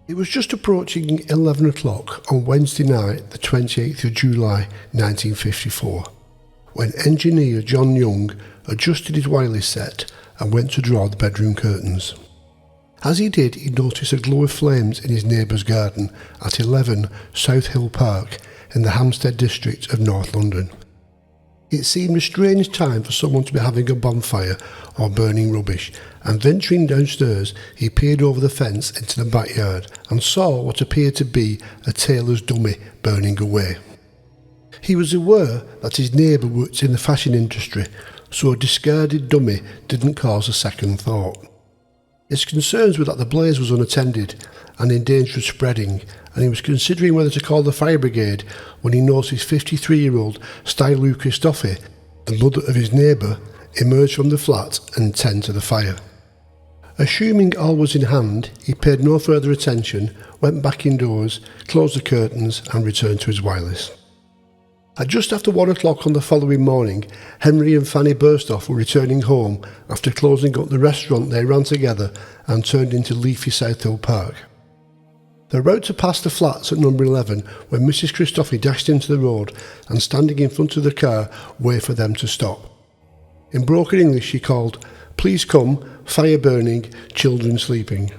It was just approaching 11 o'clock on Wednesday night, the 28th of July 1954, when engineer John Young adjusted his wireless set and went to draw the bedroom curtains. As he did, he noticed a glow of flames in his neighbour's garden at 11 South Hill Park in the Hampstead district of North London. It seemed a strange time for someone to be having a bonfire or burning rubbish, and venturing downstairs, he peered over the fence into the backyard and saw what appeared to be a tailor's dummy burning away. He was aware that his neighbour worked in the fashion industry, so a discarded dummy didn't cause a second thought. His concerns were that the blaze was unattended and in danger of spreading, and he was considering whether to call the fire brigade when he noticed 53-year-old Styllou Christofi, the mother of his neighbour, emerge from the flat and tend to the fire. Assuming all was in hand, he paid no further attention, went back indoors, closed the curtains and returned to his wireless. At just after 1 o'clock on the following morning, Henry and Fanny Burstoff were returning home after closing up the restaurant they ran together and turned into leafy South Hill Park. They were about to pass the flats at number 11 when Mrs. Christofi dashed into the road and, standing in front of the car, waved for them to stop. In broken English she called, "Please come, fire burning, children sleeping."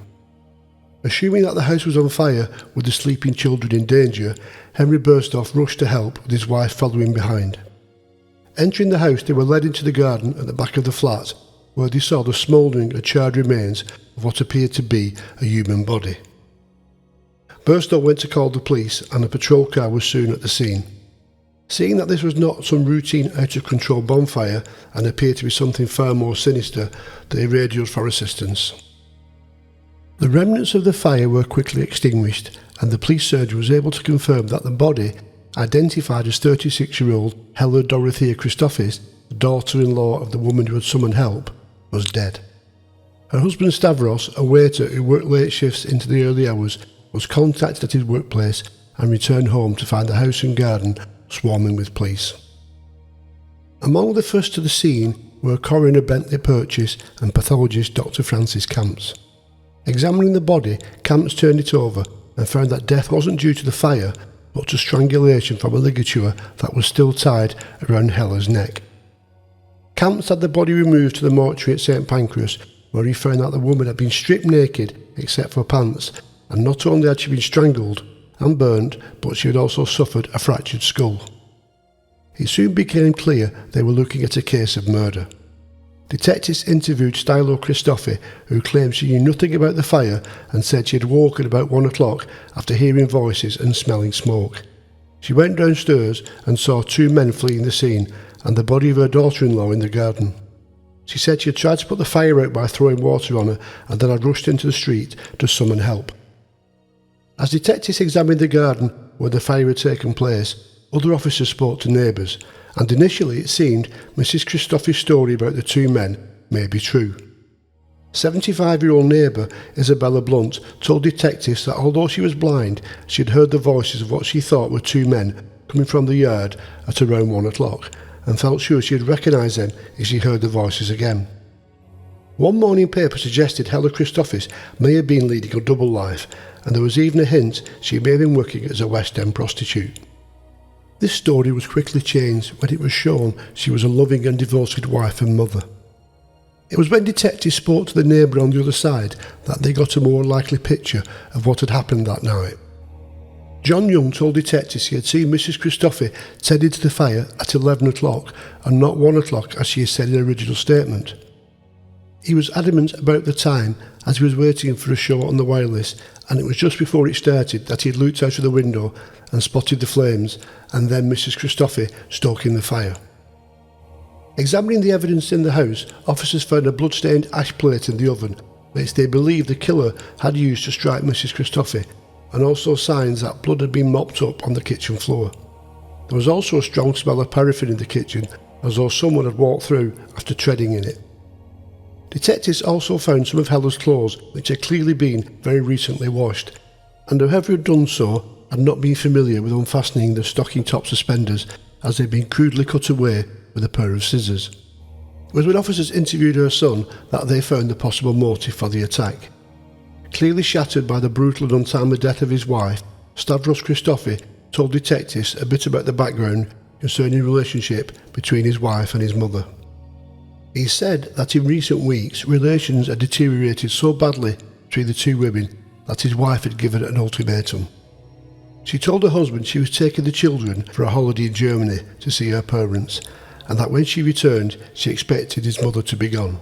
Assuming that the house was on fire with the sleeping children in danger, Henry Burstoff rushed to help, with his wife following behind. Entering the house, they were led into the garden at the back of the flat, where they saw the smouldering and charred remains of what appeared to be a human body. Burstoff went to call the police, and a patrol car was soon at the scene. Seeing that this was not some routine out-of-control bonfire and appeared to be something far more sinister, they radioed for assistance. The remnants of the fire were quickly extinguished, and the police surgeon was able to confirm that the body, identified as 36-year-old Hella Dorothea Christofi, the daughter-in-law of the woman who had summoned help, was dead. Her husband Stavros, a waiter who worked late shifts into the early hours, was contacted at his workplace and returned home to find the house and garden swarming with police. Among the first to the scene were coroner Bentley Purchase and pathologist Dr. Francis Camps. Examining the body, Camps turned it over and found that death wasn't due to the fire, but to strangulation from a ligature that was still tied around Hella's neck. Camps had the body removed to the mortuary at St Pancras, where he found that the woman had been stripped naked except for pants, and not only had she been strangled and burnt, but she had also suffered a fractured skull. It soon became clear they were looking at a case of murder. Detectives interviewed Styllou Christofi, who claimed she knew nothing about the fire and said she had woken about 1 o'clock after hearing voices and smelling smoke. She went downstairs and saw 2 men fleeing the scene and the body of her daughter-in-law in the garden. She said she had tried to put the fire out by throwing water on her and then had rushed into the street to summon help. As detectives examined the garden where the fire had taken place, other officers spoke to neighbours, and initially it seemed Mrs. Christofi's story about the 2 men may be true. 75-year-old neighbour Isabella Blunt told detectives that although she was blind, she had heard the voices of what she thought were 2 men coming from the yard at around 1 o'clock, and felt sure she had recognised them if she heard the voices again. One morning paper suggested Hella Christofi may have been leading a double life, and there was even a hint she may have been working as a West End prostitute. This story was quickly changed when it was shown she was a loving and devoted wife and mother. It was when detectives spoke to the neighbour on the other side that they got a more likely picture of what had happened that night. John Young told detectives he had seen Mrs. Christofi tending to the fire at 11 o'clock and not 1 o'clock as she had said in her original statement. He was adamant about the time as he was waiting for a show on the wireless, and it was just before it started that he had looked out of the window and spotted the flames and then Mrs. Christofi stoking the fire. Examining the evidence in the house, officers found a blood-stained ash plate in the oven, which they believed the killer had used to strike Mrs. Christofi, and also signs that blood had been mopped up on the kitchen floor. There was also a strong smell of paraffin in the kitchen, as though someone had walked through after treading in it. Detectives also found some of Hella's clothes, which had clearly been very recently washed, and whoever had done so had not been familiar with unfastening the stocking-top suspenders, as they had been crudely cut away with a pair of scissors. It was when officers interviewed her son that they found the possible motive for the attack. Clearly shattered by the brutal and untimely death of his wife, Styllou Christofi told detectives a bit about the background concerning the relationship between his wife and his mother. He said that in recent weeks relations had deteriorated so badly between the two women that his wife had given an ultimatum. She told her husband she was taking the children for a holiday in Germany to see her parents, and that when she returned she expected his mother to be gone.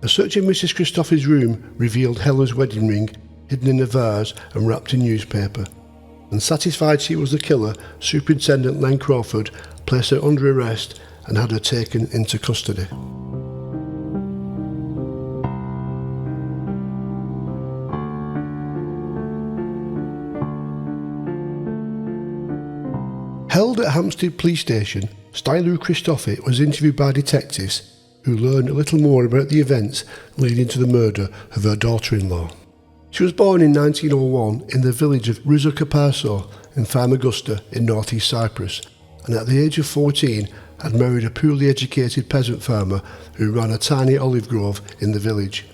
A search in Mrs. Christofi's room revealed Hella's wedding ring hidden in a vase and wrapped in newspaper, and satisfied she was the killer, Superintendent Len Crawford placed her under arrest and had her taken into custody. Held at Hampstead police station, Styllou Christofi was interviewed by detectives who learned a little more about the events leading to the murder of her daughter-in-law. She was born in 1901 in the village of Rizzocapasso in Famagusta in northeast Cyprus, and at the age of 14 had married a poorly educated peasant farmer who ran a tiny olive grove in the village.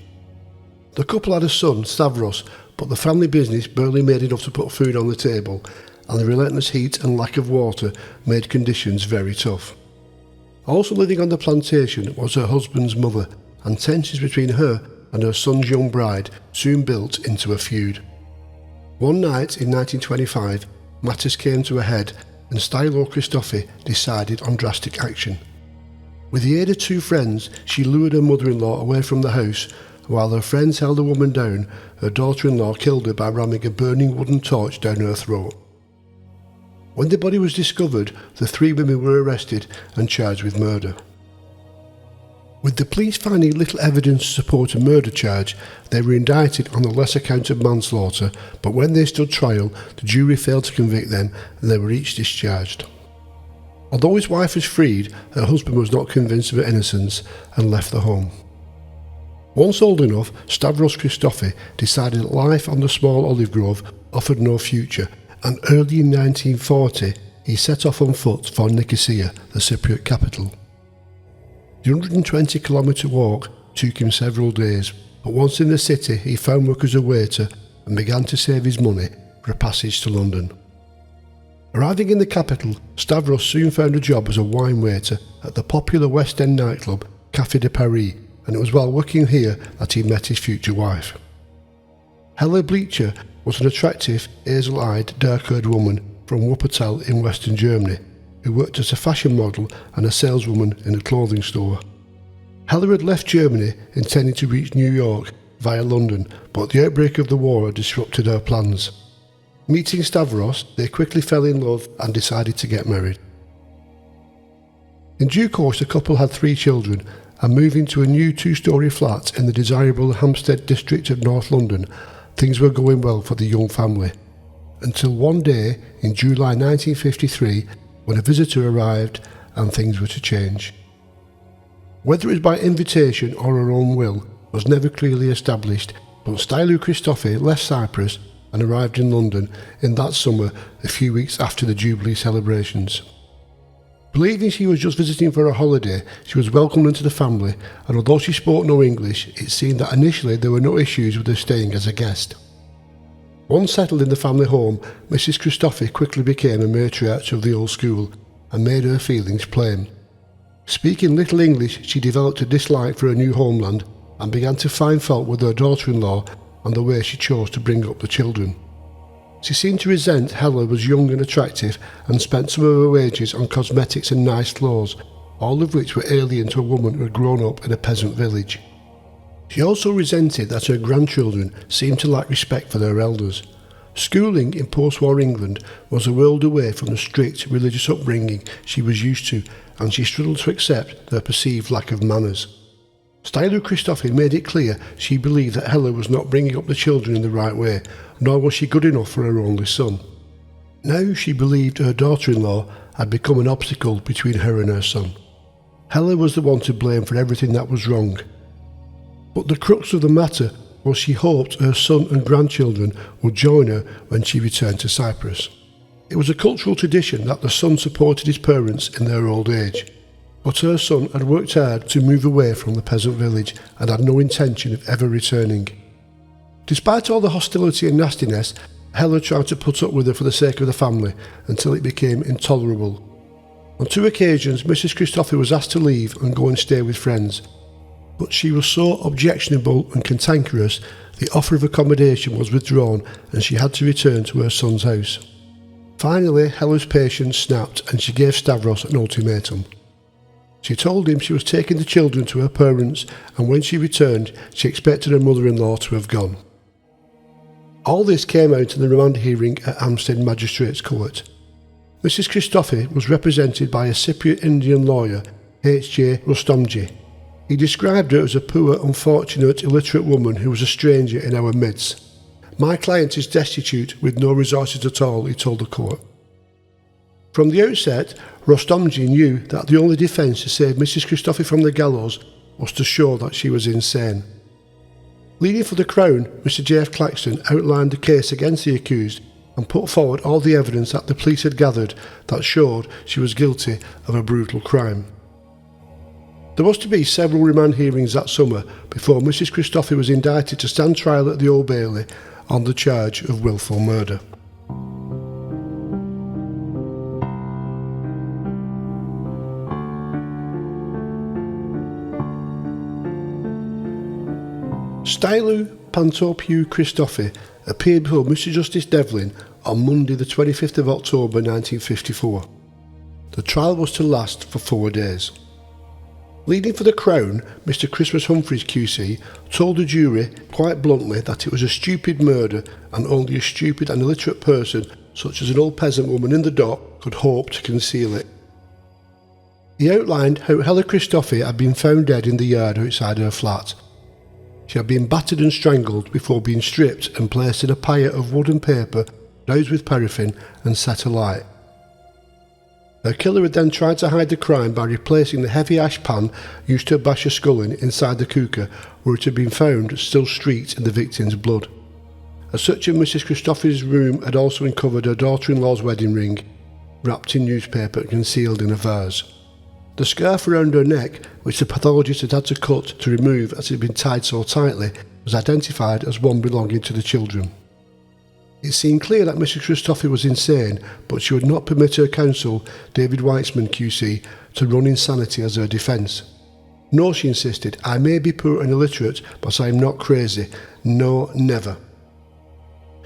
The couple had a son, Stavros, but the family business barely made enough to put food on the table, and the relentless heat and lack of water made conditions very tough. Also living on the plantation was her husband's mother, and tensions between her and her son's young bride soon built into a feud. One night in 1925, matters came to a head and Styllou Christofi decided on drastic action. With the aid of two friends, she lured her mother-in-law away from the house. While her friends held the woman down, her daughter-in-law killed her by ramming a burning wooden torch down her throat. When the body was discovered, the three women were arrested and charged with murder. With the police finding little evidence to support a murder charge, they were indicted on the lesser count of manslaughter, but when they stood trial, the jury failed to convict them and they were each discharged. Although his wife was freed, her husband was not convinced of her innocence and left the home. Once old enough, Styllou Christofi decided that life on the small olive grove offered no future, and early in 1940 he set off on foot for Nicosia, the Cypriot capital. The 120-kilometre walk took him several days, but once in the city he found work as a waiter and began to save his money for a passage to London. Arriving in the capital, Stavros soon found a job as a wine waiter at the popular West End nightclub Café de Paris, and it was while working here that he met his future wife. Hella Bleacher was an attractive, hazel-eyed, dark-haired woman from Wuppertal in western Germany, who worked as a fashion model and a saleswoman in a clothing store. Hella had left Germany intending to reach New York via London, but the outbreak of the war had disrupted her plans. Meeting Stavros, they quickly fell in love and decided to get married. In due course, the couple had 3 children, and moving to a new 2-storey flat in the desirable Hampstead district of North London, things were going well for the young family. Until one day in July 1953, when a visitor arrived and things were to change. Whether it was by invitation or her own will was never clearly established, but Styllou Christofi left Cyprus and arrived in London in that summer, a few weeks after the Jubilee celebrations. Believing she was just visiting for a holiday, she was welcomed into the family, and although she spoke no English, it seemed that initially there were no issues with her staying as a guest. Once settled in the family home, Mrs. Christofi quickly became a matriarch of the old school and made her feelings plain. Speaking little English, she developed a dislike for her new homeland and began to find fault with her daughter-in-law and the way she chose to bring up the children. She seemed to resent Hella was young and attractive and spent some of her wages on cosmetics and nice clothes, all of which were alien to a woman who had grown up in a peasant village. She also resented that her grandchildren seemed to lack respect for their elders. Schooling in post-war England was a world away from the strict religious upbringing she was used to, and she struggled to accept their perceived lack of manners. Styllou Christofi made it clear she believed that Hella was not bringing up the children in the right way, nor was she good enough for her only son. Now she believed her daughter-in-law had become an obstacle between her and her son. Hella was the one to blame for everything that was wrong. But the crux of the matter was she hoped her son and grandchildren would join her when she returned to Cyprus. It was a cultural tradition that the son supported his parents in their old age. But her son had worked hard to move away from the peasant village and had no intention of ever returning. Despite all the hostility and nastiness, Hella tried to put up with her for the sake of the family until it became intolerable. On 2 occasions, Mrs. Christofi was asked to leave and go and stay with friends, but she was so objectionable and cantankerous, the offer of accommodation was withdrawn and she had to return to her son's house. Finally, Hella's patience snapped and she gave Stavros an ultimatum. She told him she was taking the children to her parents, and when she returned, she expected her mother-in-law to have gone. All this came out in the remand hearing at Hampstead Magistrates Court. Mrs. Christofi was represented by a Cypriot Indian lawyer, H.J. Rustomji. He described her as a poor, unfortunate, illiterate woman who was a stranger in our midst. "My client is destitute with no resources at all," he told the court. From the outset, Rustomji knew that the only defence to save Mrs. Christofi from the gallows was to show that she was insane. Leading for the Crown, Mr. J.F. Claxton outlined the case against the accused and put forward all the evidence that the police had gathered that showed she was guilty of a brutal crime. There was to be several remand hearings that summer before Mrs. Christofi was indicted to stand trial at the Old Bailey on the charge of wilful murder. Styllou Christofi appeared before Mr. Justice Devlin on Monday the 25th of October 1954. The trial was to last for 4 days. Leading for the Crown, Mr. Christmas Humphreys QC told the jury quite bluntly that it was a stupid murder and only a stupid and illiterate person such as an old peasant woman in the dock could hope to conceal it. He outlined how Hella Christofi had been found dead in the yard outside her flat. She had been battered and strangled before being stripped and placed in a pyre of wood and paper, doused with paraffin and set alight. Her killer had then tried to hide the crime by replacing the heavy ash pan used to bash her skull in inside the cooker, where it had been found still streaked in the victim's blood. A search of Mrs. Christofi's room had also uncovered her daughter-in-law's wedding ring, wrapped in newspaper and concealed in a vase. The scarf around her neck, which the pathologist had to cut to remove as it had been tied so tightly, was identified as one belonging to the children. It seemed clear that Mrs. Christofi was insane, but she would not permit her counsel, David Weitzman QC, to run insanity as her defence. "No," she insisted, "I may be poor and illiterate, but I am not crazy. No, never."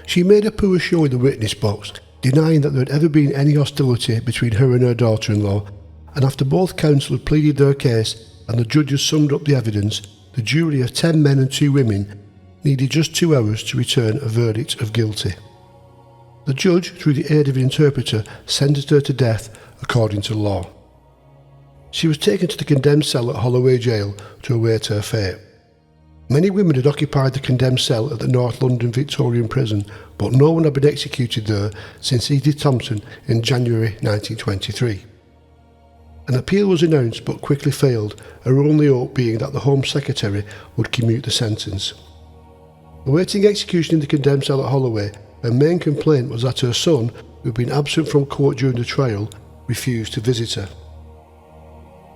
She made a poor show in the witness box, denying that there had ever been any hostility between her and her daughter-in-law, and after both counsel had pleaded their case and the judges summed up the evidence, the jury of 10 men and 2 women needed just 2 hours to return a verdict of guilty. The judge, through the aid of an interpreter, sentenced her to death according to law. She was taken to the condemned cell at Holloway jail to await her fate. Many women had occupied the condemned cell at the North London Victorian prison, but no one had been executed there since Edith Thompson in January 1923. An appeal was announced but quickly failed, her only hope being that the Home Secretary would commute the sentence. Awaiting execution in the condemned cell at Holloway, her main complaint was that her son, who had been absent from court during the trial, refused to visit her.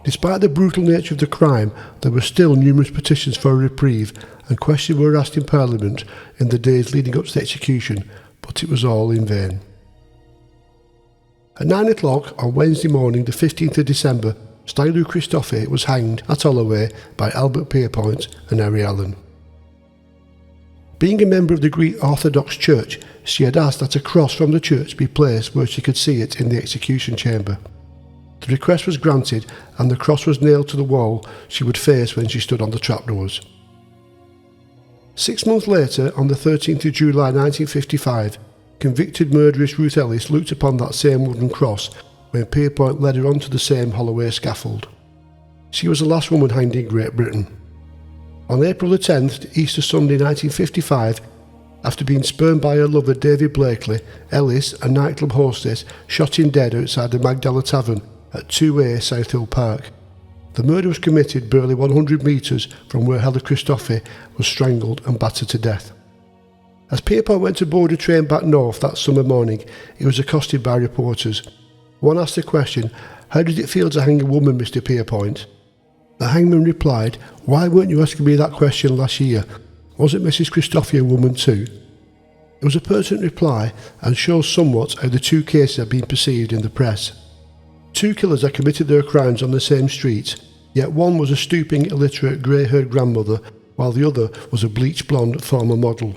Despite the brutal nature of the crime, there were still numerous petitions for a reprieve, and questions were asked in Parliament in the days leading up to the execution, but it was all in vain. At 9 o'clock on Wednesday morning, the 15th of December, Styllou Christofi was hanged at Holloway by Albert Pierpoint and Harry Allen. Being a member of the Greek Orthodox Church, she had asked that a cross from the church be placed where she could see it in the execution chamber. The request was granted, and the cross was nailed to the wall she would face when she stood on the trapdoors. 6 months later, on the 13th of July 1955, convicted murderess Ruth Ellis looked upon that same wooden cross when Pierpoint led her onto the same Holloway scaffold. She was the last woman hanged in Great Britain. On April the 10th, Easter Sunday 1955, after being spurned by her lover David Blakely, Ellis, a nightclub hostess, shot him dead outside the Magdala Tavern at 2A South Hill Park. The murder was committed barely 100 metres from where Hella Christofi was strangled and battered to death. As Pierpoint went to board a train back north that summer morning, he was accosted by reporters. One asked the question, "How did it feel to hang a woman, Mr. Pierpoint?" The hangman replied, "Why weren't you asking me that question last year? Was it Mrs. Christofi a woman too? It was a pertinent reply and shows somewhat how the two cases have been perceived in the press. Two killers had committed their crimes on the same street, yet one was a stooping, illiterate, grey-haired grandmother, while the other was a bleach-blonde former model.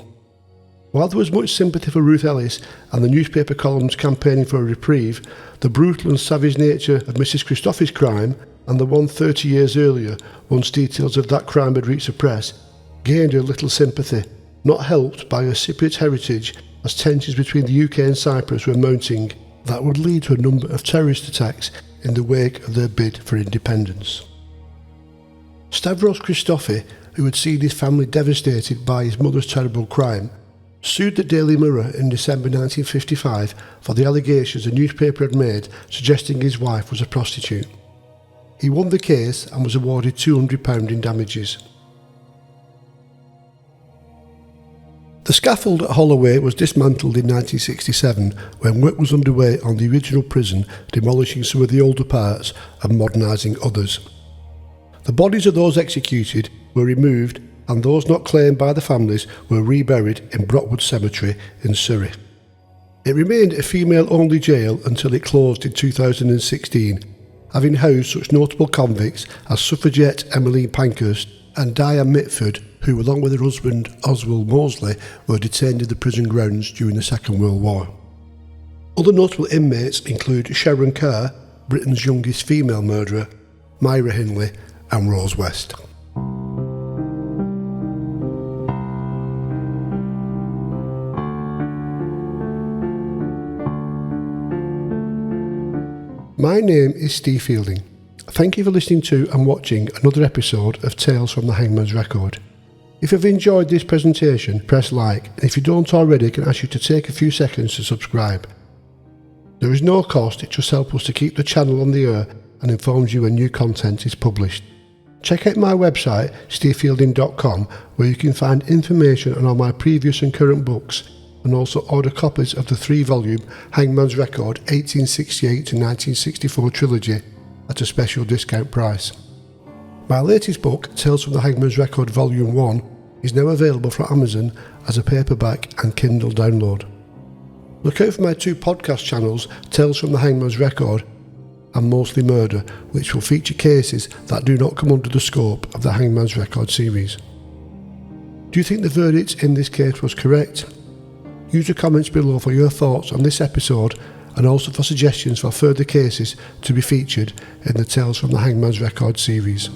While there was much sympathy for Ruth Ellis and the newspaper columns campaigning for a reprieve, the brutal and savage nature of Mrs. Christofi's crime, and the one 30 years earlier, once details of that crime had reached the press, gained her little sympathy, not helped by her Cypriot heritage, as tensions between the UK and Cyprus were mounting that would lead to a number of terrorist attacks in the wake of their bid for independence. Styllou Christofi, who had seen his family devastated by his mother's terrible crime, sued the Daily Mirror in December 1955 for the allegations the newspaper had made suggesting his wife was a prostitute. He won the case and was awarded £200 in damages. The scaffold at Holloway was dismantled in 1967 when work was underway on the original prison, demolishing some of the older parts and modernising others. The bodies of those executed were removed and those not claimed by the families were reburied in Brockwood Cemetery in Surrey. It remained a female-only jail until it closed in 2016, having housed such notable convicts as suffragette Emmeline Pankhurst and Diane Mitford, who along with her husband Oswald Mosley were detained in the prison grounds during the Second World War. Other notable inmates include Sharon Carr, Britain's youngest female murderer, Myra Hindley and Rose West. My name is Steve Fielding. Thank you for listening to and watching another episode of Tales from the Hangman's Record. If you've enjoyed this presentation, press like, and if you don't already, I can ask you to take a few seconds to subscribe. There is no cost, it just helps us to keep the channel on the air and informs you when new content is published. Check out my website, stevefielding.com, where you can find information on all my previous and current books, and also order copies of the 3-volume Hangman's Record 1868 to 1964 trilogy at a special discount price. My latest book, Tales from the Hangman's Record Volume 1, is now available from Amazon as a paperback and Kindle download. Look out for my 2 podcast channels, Tales from the Hangman's Record and Mostly Murder, which will feature cases that do not come under the scope of the Hangman's Record series. Do you think the verdict in this case was correct? Use the comments below for your thoughts on this episode and also for suggestions for further cases to be featured in the Tales from the Hangman's Record series.